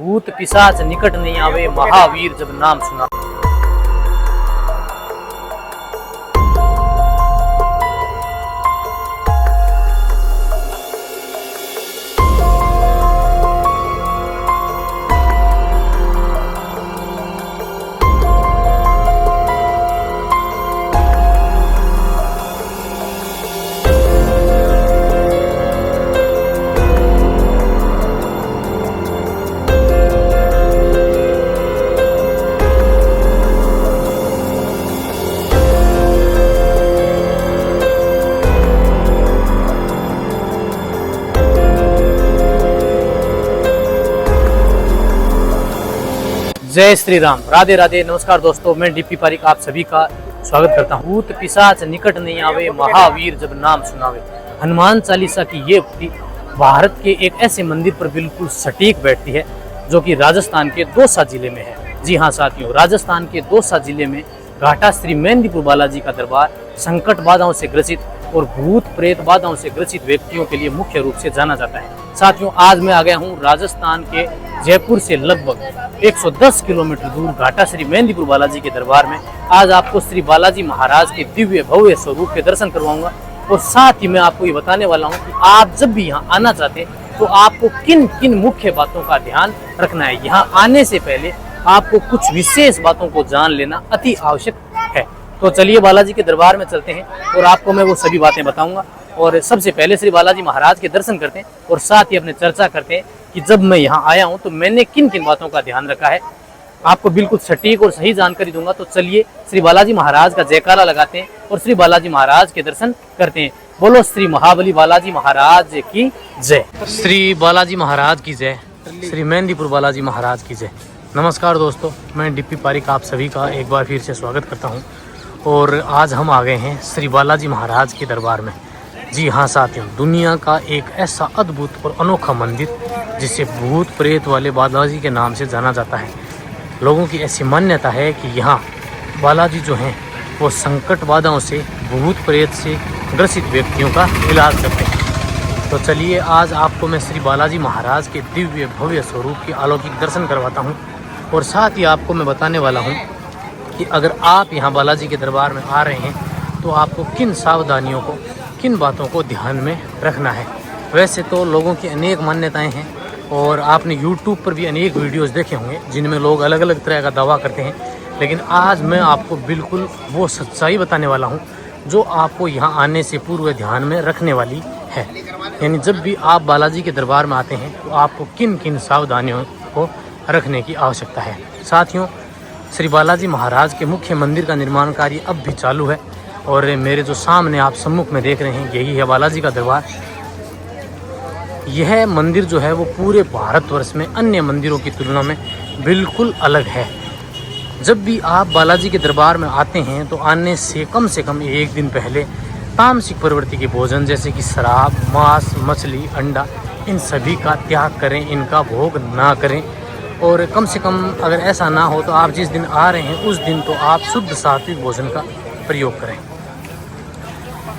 भूत पिशाच निकट नहीं आवे, महावीर जब नाम सुना। जय श्री राम, राधे राधे, नमस्कार दोस्तों। मैं डीपी पारिक आप सभी का स्वागत करता हूँ। भूत पिशाच निकट नहीं आवे, महावीर जब नाम सुनावे। हनुमान चालीसा की ये उक्ति भारत के एक ऐसे मंदिर पर बिल्कुल सटीक बैठती है जो कि राजस्थान के दौसा जिले में है। जी हाँ साथियों, राजस्थान के दौसा जिले में घाटा श्री मेहंदीपुर बालाजी का दरबार संकट बाधाओं से ग्रसित और भूत प्रेत बाधाओं से ग्रसित व्यक्तियों के लिए मुख्य रूप से जाना जाता है। साथियों, आज मैं आ गया हूँ राजस्थान के जयपुर से लगभग 110 किलोमीटर दूर घाटा श्री मेहंदीपुर बालाजी के दरबार में। आज आपको श्री बालाजी महाराज के दिव्य भव्य स्वरूप के दर्शन करवाऊंगा और साथ ही मैं आपको ये बताने वाला हूँ कि आप जब भी यहाँ आना चाहते हैं तो आपको किन किन मुख्य बातों का ध्यान रखना है। यहाँ आने से पहले आपको कुछ विशेष बातों को जान लेना अति आवश्यक है। तो चलिए बालाजी के दरबार में चलते हैं और आपको मैं वो सभी बातें बताऊंगा। और सबसे पहले श्री बालाजी महाराज के दर्शन करते हैं और साथ ही अपने चर्चा करते हैं कि जब मैं यहाँ आया हूँ तो मैंने किन किन बातों का ध्यान रखा है। आपको बिल्कुल सटीक और सही जानकारी दूंगा। तो चलिए श्री बालाजी महाराज का जयकारा लगाते हैं और श्री बालाजी महाराज के दर्शन करते हैं। बोलो श्री महाबली बालाजी महाराज की जय। श्री बालाजी महाराज की जय, श्री मेहंदीपुर बालाजी महाराज की जय। नमस्कार दोस्तों, मैं डीपी पारिक आप सभी का एक बार फिर से स्वागत करता हूँ। और आज हम आ गए हैं श्री बालाजी महाराज के दरबार में। जी हाँ साथियों, दुनिया का एक ऐसा अद्भुत और अनोखा मंदिर जिसे भूत प्रेत वाले बालाजी के नाम से जाना जाता है। लोगों की ऐसी मान्यता है कि यहाँ बालाजी जो हैं वो संकट बाधाओं से, भूत प्रेत से ग्रसित व्यक्तियों का इलाज करते हैं। तो चलिए आज आपको मैं श्री बालाजी महाराज के दिव्य भव्य स्वरूप के अलौकिक दर्शन करवाता हूँ और साथ ही आपको मैं बताने वाला हूँ कि अगर आप यहाँ बालाजी के दरबार में आ रहे हैं तो आपको किन सावधानियों को, किन बातों को ध्यान में रखना है। वैसे तो लोगों की अनेक मान्यताएं हैं और आपने YouTube पर भी अनेक वीडियोस देखे होंगे जिनमें लोग अलग अलग तरह का दावा करते हैं, लेकिन आज मैं आपको बिल्कुल वो सच्चाई बताने वाला हूँ जो आपको यहाँ आने से पूर्व ध्यान में रखने वाली है। यानी जब भी आप बालाजी के दरबार में आते हैं तो आपको किन किन सावधानियों को रखने की आवश्यकता है। साथियों, श्री बालाजी महाराज के मुख्य मंदिर का निर्माण कार्य अब भी चालू है और मेरे जो सामने आप सम्मुख में देख रहे हैं यही है बालाजी का दरबार। यह मंदिर जो है वो पूरे भारतवर्ष में अन्य मंदिरों की तुलना में बिल्कुल अलग है। जब भी आप बालाजी के दरबार में आते हैं तो आने से कम एक दिन पहले तामसिक प्रवृत्ति के भोजन जैसे कि शराब, मांस, मछली, अंडा, इन सभी का त्याग करें, इनका भोग ना करें। और कम से कम अगर ऐसा ना हो तो आप जिस दिन आ रहे हैं उस दिन तो आप शुद्ध सात्विक भोजन का प्रयोग करें।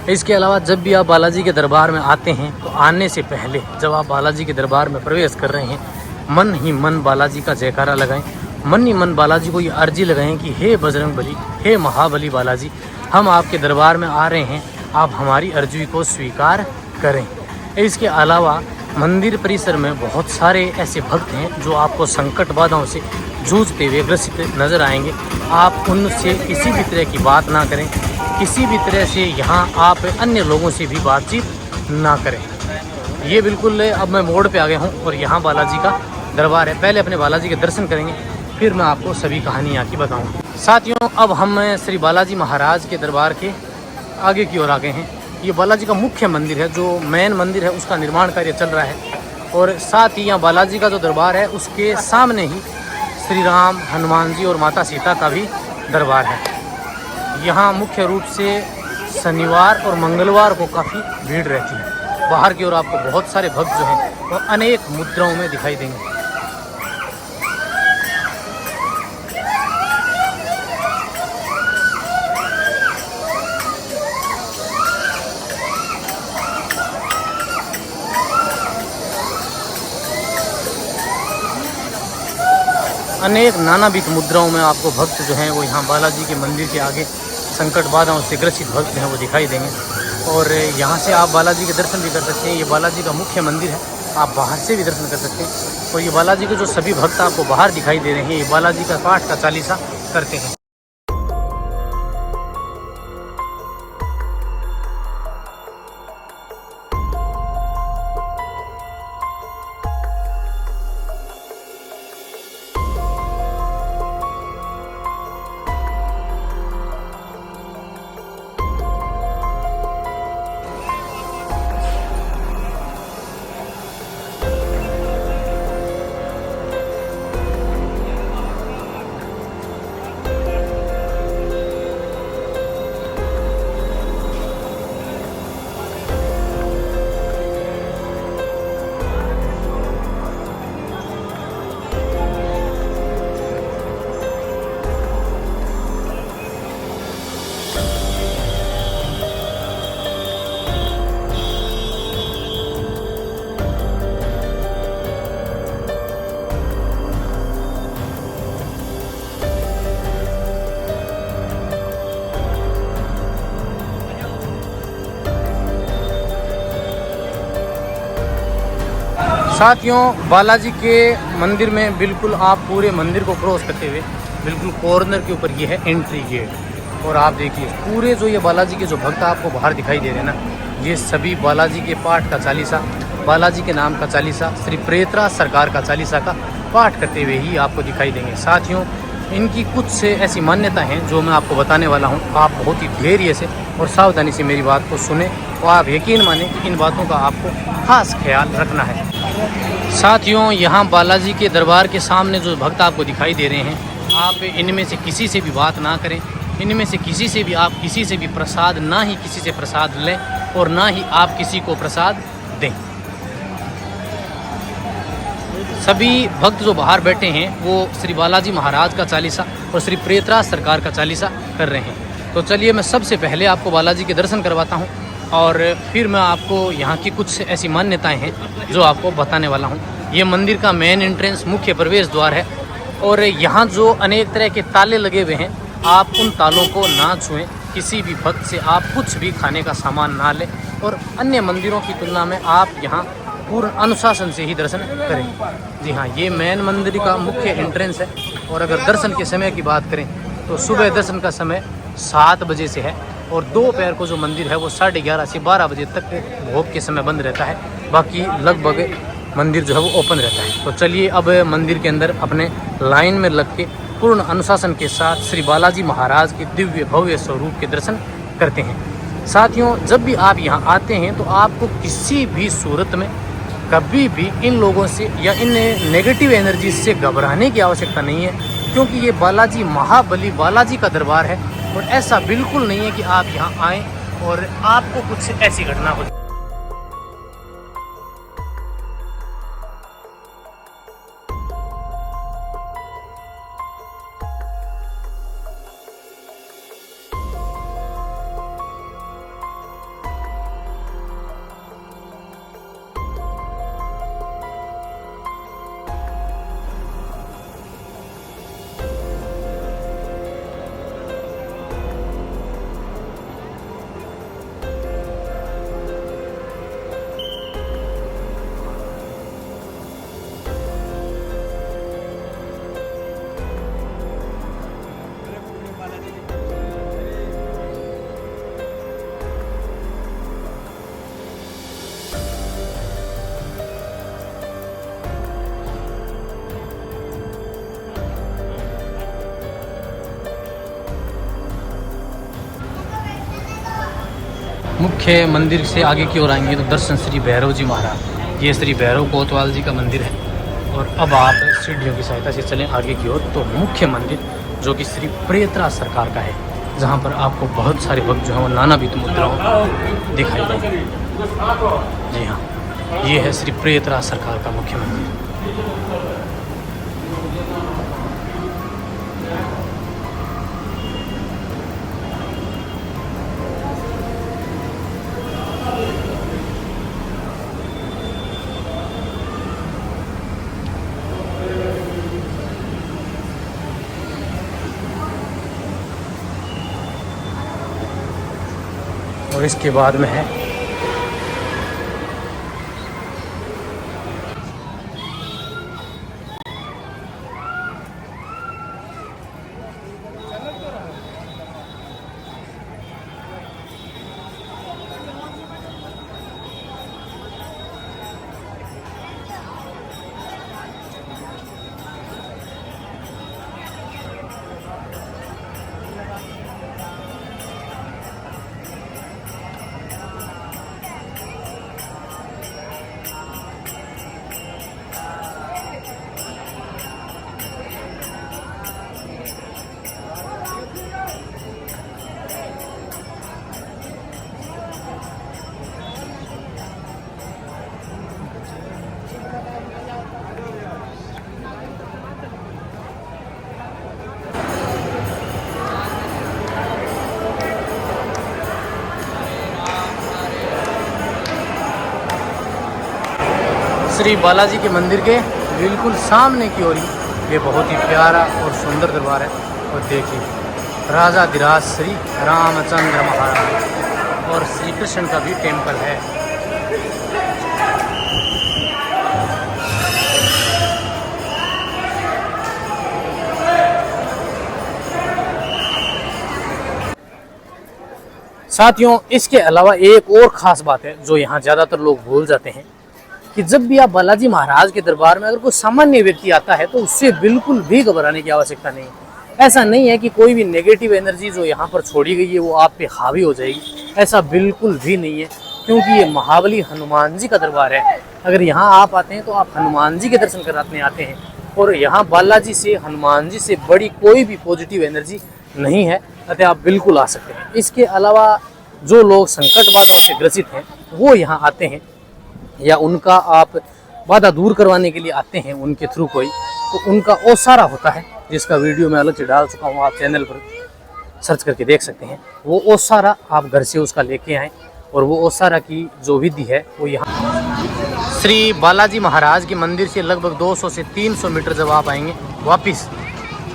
इसके अलावा जब भी आप बालाजी के दरबार में आते हैं तो आने से पहले जब आप बालाजी के दरबार में प्रवेश कर रहे हैं मन ही मन बालाजी का जयकारा लगाएं। मन ही मन बालाजी को ये अर्जी लगाएं कि हे बजरंग बली, हे महाबली बालाजी, हम आपके दरबार में आ रहे हैं, आप हमारी अर्जी को स्वीकार करें। इसके अलावा मंदिर परिसर में बहुत सारे ऐसे भक्त हैं जो आपको संकट बाधाओं से जूझते हुए ग्रसित नजर आएंगे। आप उनसे किसी भी तरह की बात ना करें, किसी भी तरह से यहाँ आप अन्य लोगों से भी बातचीत ना करें। ये बिल्कुल अब मैं मोड़ पे आ गया हूँ और यहाँ बालाजी का दरबार है। पहले अपने बालाजी के दर्शन करेंगे, फिर मैं आपको सभी कहानी यहाँ की बताऊँगा। साथियों, अब हम श्री बालाजी महाराज के दरबार के आगे की ओर आ गए हैं। ये बालाजी का मुख्य मंदिर है, जो मेन मंदिर है उसका निर्माण कार्य चल रहा है। और साथ ही यहाँ बालाजी का जो दरबार है उसके सामने ही श्री राम, हनुमान जी और माता सीता का भी दरबार है। यहाँ मुख्य रूप से शनिवार और मंगलवार को काफ़ी भीड़ रहती है। बाहर की ओर आपको बहुत सारे भक्त जो हैं वो अनेक मुद्राओं में दिखाई देंगे। अनेक नानाविध मुद्राओं में आपको भक्त जो हैं वो यहाँ बालाजी के मंदिर के आगे संकट बाधाओं से ग्रसित भक्त हैं वो दिखाई देंगे। और यहाँ से आप बालाजी के दर्शन भी कर सकते हैं। ये बालाजी का मुख्य मंदिर है, आप बाहर से भी दर्शन कर सकते हैं। और ये बालाजी के जो सभी भक्त आपको बाहर दिखाई दे रहे हैं, ये बालाजी का पाठ का चालीसा करते हैं। साथियों, बालाजी के मंदिर में बिल्कुल आप पूरे मंदिर को क्रॉस करते हुए बिल्कुल कॉर्नर के ऊपर ये है एंट्री गेट। और आप देखिए पूरे जो ये बालाजी के जो भक्त आपको बाहर दिखाई दे रहे हैं ना, ये सभी बालाजी के पाठ का चालीसा, बालाजी के नाम का चालीसा, श्री प्रेतरा सरकार का चालीसा का पाठ करते हुए ही आपको दिखाई देंगे। साथियों, इनकी कुछ से ऐसी मान्यता हैं जो मैं आपको बताने वाला हूँ। आप बहुत ही धैर्य से और सावधानी से मेरी बात को सुने और आप यकीन माने कि इन बातों का आपको खास ख्याल रखना है। साथियों, यहाँ बालाजी के दरबार के सामने जो भक्त आपको दिखाई दे रहे हैं, आप इनमें से किसी से भी बात ना करें, इनमें से किसी से भी आप किसी से भी प्रसाद ना ही किसी से प्रसाद लें और ना ही आप किसी को प्रसाद दें। सभी भक्त जो बाहर बैठे हैं वो श्री बालाजी महाराज का चालीसा और श्री प्रेतराज सरकार का चालीसा कर रहे हैं। तो चलिए मैं सबसे पहले आपको बालाजी के दर्शन करवाता हूँ और फिर मैं आपको यहाँ की कुछ ऐसी मान्यताएं हैं जो आपको बताने वाला हूँ। ये मंदिर का मेन एंट्रेंस मुख्य प्रवेश द्वार है और यहाँ जो अनेक तरह के ताले लगे हुए हैं, आप उन तालों को ना छुएं। किसी भी भक्त से आप कुछ भी खाने का सामान ना लें और अन्य मंदिरों की तुलना में आप यहाँ पूर्ण अनुशासन से ही दर्शन करें। जी हाँ, ये मेन मंदिर का मुख्य एंट्रेंस है। और अगर दर्शन के समय की बात करें तो सुबह दर्शन का समय 7 बजे से है और दोपहर को जो मंदिर है वो 11:30 से 12 बजे तक भोग के समय बंद रहता है। बाकी लगभग मंदिर जो है वो ओपन रहता है। तो चलिए अब मंदिर के अंदर अपने लाइन में लग के पूर्ण अनुशासन के साथ श्री बालाजी महाराज के दिव्य भव्य स्वरूप के दर्शन करते हैं। साथियों, जब भी आप यहाँ आते हैं तो आपको किसी भी सूरत में कभी भी इन लोगों से या इन नेगेटिव एनर्जी से घबराने की आवश्यकता नहीं है, क्योंकि ये बालाजी महाबली बालाजी का दरबार है। और ऐसा बिल्कुल नहीं है कि आप यहाँ आएँ और आपको कुछ ऐसी घटना हो। मुख्य मंदिर से आगे की ओर आएंगे तो दर्शन श्री भैरव जी महाराज, ये श्री भैरव कोतवाल जी का मंदिर है। और अब आप सीढ़ियों की सहायता से चलें आगे की ओर तो मुख्य मंदिर जो कि श्री प्रेतराज सरकार का है, जहाँ पर आपको बहुत सारे भक्त जो हैं वो नानाविध मुद्राओं दिखाई देंगे। जी हाँ, ये है श्री प्रेतराज सरकार का मुख्य मंदिर। और इसके बाद में है श्री बालाजी के मंदिर के बिल्कुल सामने की ओर ये बहुत ही प्यारा और सुंदर दरबार है। और देखिए राजाधिराज श्री रामचंद्र महाराज और श्री कृष्ण का भी टेम्पल है। साथियों, इसके अलावा एक और ख़ास बात है जो यहाँ ज़्यादातर लोग भूल जाते हैं कि जब भी आप बालाजी महाराज के दरबार में अगर कोई सामान्य व्यक्ति आता है तो उससे बिल्कुल भी घबराने की आवश्यकता नहीं है। ऐसा नहीं है कि कोई भी नेगेटिव एनर्जी जो यहाँ पर छोड़ी गई है वो आप पे हावी हो जाएगी, ऐसा बिल्कुल भी नहीं है, क्योंकि ये महाबली हनुमान जी का दरबार है। अगर यहाँ आप आते हैं तो आप हनुमान जी के दर्शन कराने आते हैं, और यहाँ बालाजी से हनुमान जी से बड़ी कोई भी पॉजिटिव एनर्जी नहीं है, अतः आप बिल्कुल आ सकते हैं। इसके अलावा जो लोग संकट बाधाओं से ग्रसित हैं वो यहाँ आते हैं, या उनका आप बाधा दूर करवाने के लिए आते हैं उनके थ्रू कोई, तो उनका ओसारा होता है जिसका वीडियो मैं अलग से डाल चुका हूँ, आप चैनल पर सर्च करके देख सकते हैं। वो ओसारा आप घर से उसका लेके आएँ, और वो ओसारा की जो विधि है वो यहाँ श्री बालाजी महाराज के मंदिर से लगभग 200 से 300 मीटर जब आप आएंगे वापस,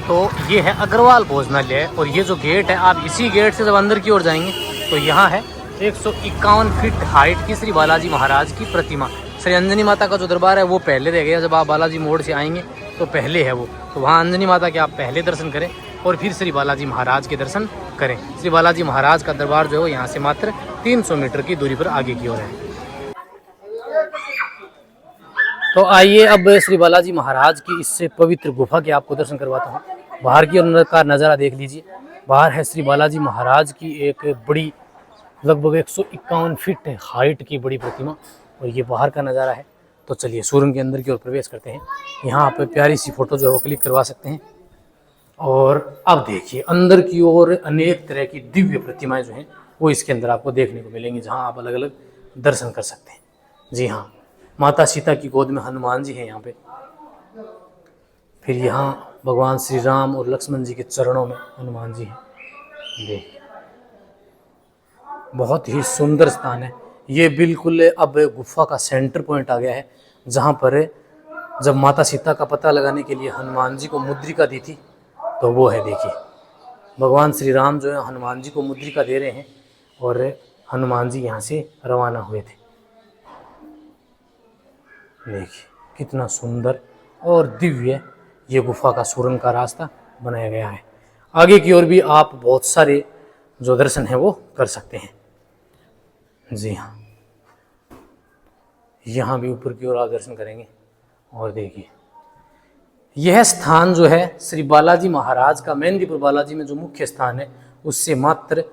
तो ये है अग्रवाल भोजनालय। और ये जो गेट है, आप इसी गेट से जब अंदर की ओर जाएंगे तो यहाँ है 151 फीट हाइट की श्री बालाजी महाराज की प्रतिमा। श्री अंजनी माता का जो दरबार है वो पहले रह गया, जब आप बालाजी मोड़ से आएंगे तो पहले है वो, तो वहाँ अंजनी माता के आप पहले दर्शन करें और फिर श्री बालाजी महाराज के दर्शन करें। श्री बालाजी महाराज का दरबार जो है यहाँ से मात्र 300 मीटर की दूरी पर आगे की ओर है। तो आइए अब श्री बालाजी महाराज की इससे पवित्र गुफा के आपको दर्शन करवाता हूँ। बाहर की अंदर का नज़ारा देख लीजिए। बाहर है श्री बालाजी महाराज की एक बड़ी लगभग 151 फीट हाइट की बड़ी प्रतिमा, और ये बाहर का नज़ारा है। तो चलिए सुरंग के अंदर की ओर प्रवेश करते हैं। यहाँ आप प्यारी सी फोटो जो है वो क्लिक करवा सकते हैं। और अब देखिए अंदर की ओर अनेक तरह की दिव्य प्रतिमाएं जो हैं वो इसके अंदर आपको देखने को मिलेंगी, जहाँ आप अलग अलग दर्शन कर सकते हैं। जी हाँ, माता सीता की गोद में हनुमान जी हैं यहाँ पे, फिर यहाँ भगवान श्री राम और लक्ष्मण जी के चरणों में हनुमान जी हैं। देखिए बहुत ही सुंदर स्थान है ये। बिल्कुल अब गुफा का सेंटर पॉइंट आ गया है, जहाँ पर जब माता सीता का पता लगाने के लिए हनुमान जी को मुद्रिका दी थी, तो वो है। देखिए भगवान श्री राम जो है हनुमान जी को मुद्रिका दे रहे हैं, और हनुमान जी यहाँ से रवाना हुए थे। देखिए कितना सुंदर और दिव्य ये गुफा का सुरंग का रास्ता बनाया गया है। आगे की ओर भी आप बहुत सारे जो दर्शन है वो कर सकते हैं। जी हाँ, यहाँ भी ऊपर की ओर आप दर्शन करेंगे। और देखिए यह स्थान जो है श्री बालाजी महाराज का, मेहंदीपुर बालाजी में जो मुख्य स्थान है उससे मात्र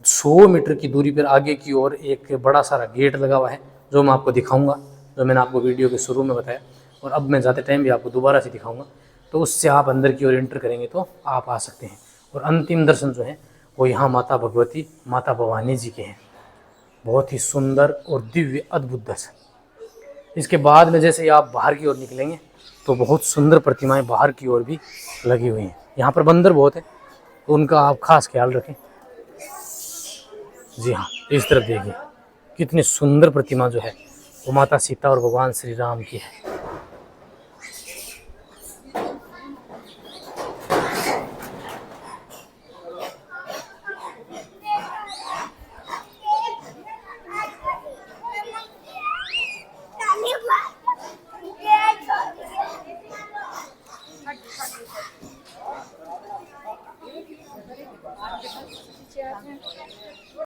100 मीटर की दूरी पर आगे की ओर एक बड़ा सारा गेट लगा हुआ है, जो मैं आपको दिखाऊंगा, जो मैंने आपको वीडियो के शुरू में बताया, और अब मैं जाते टाइम भी आपको दोबारा से दिखाऊंगा। तो उससे आप अंदर की ओर एंटर करेंगे तो आप आ सकते हैं। और अंतिम दर्शन जो है वो यहाँ माता भगवती, माता भवानी जी के हैं। बहुत ही सुंदर और दिव्य अद्भुत दर्शन। इसके बाद में जैसे ही आप बाहर की ओर निकलेंगे तो बहुत सुंदर प्रतिमाएं बाहर की ओर भी लगी हुई हैं। यहाँ पर बंदर बहुत है, तो उनका आप खास ख्याल रखें। जी हाँ, इस तरफ देखिए कितनी सुंदर प्रतिमा जो है वो माता सीता और भगवान श्री राम की है।